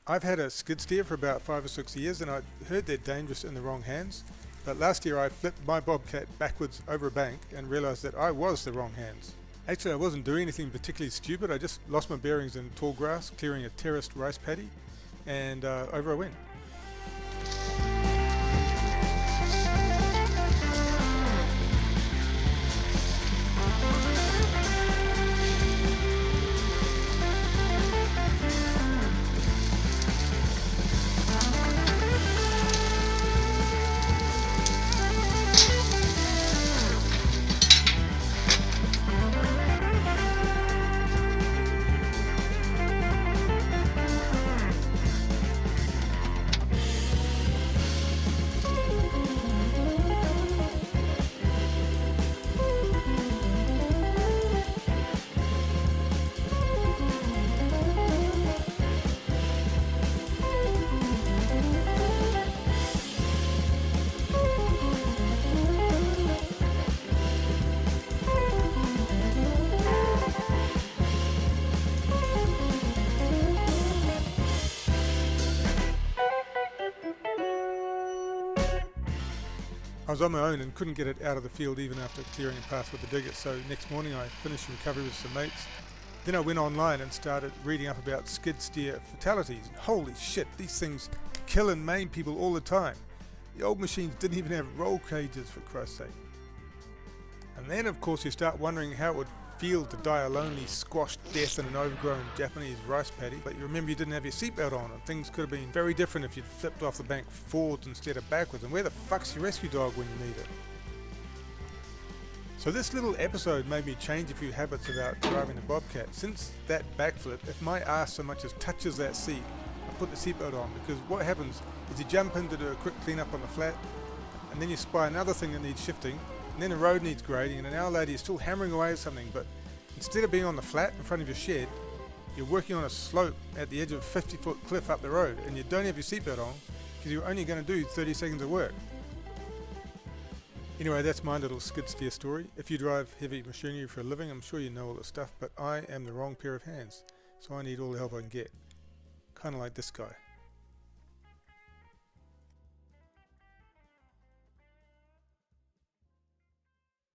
I've had a skid steer for about 5 or 6 years and I heard they're dangerous in the wrong hands, but last year I flipped my bobcat backwards over a bank and realised that I was the wrong hands. Actually, I wasn't doing anything particularly stupid. I just lost my bearings in tall grass clearing a terraced rice paddy, and over I went. I was on my own and couldn't get it out of the field even after clearing a path with the digger, so next morning I finished recovery with some mates. Then I went online and started reading up about skid steer fatalities. And holy shit, these things kill and maim people all the time. The old machines didn't even have roll cages, for Christ's sake. And then of course you start wondering how it would feel to die a lonely squashed death in an overgrown Japanese rice paddy, but you remember you didn't have your seatbelt on and things could have been very different if you'd flipped off the bank forwards instead of backwards, and where the fuck's your rescue dog when you need it? So this little episode made me change a few habits about driving the bobcat. Since that backflip, if my ass so much as touches that seat, I put the seatbelt on, because what happens is you jump in to do a quick clean-up on the flat, and then you spy another thing that needs shifting, and then the road needs grading, and an hour later you're still hammering away at something, but instead of being on the flat in front of your shed, you're working on a slope at the edge of a 50-foot cliff up the road, and you don't have your seatbelt on because you're only going to do 30 seconds of work. Anyway, that's my little skid steer story. If you drive heavy machinery for a living, I'm sure you know all this stuff, but I am the wrong pair of hands, so I need all the help I can get. Kind of like this guy.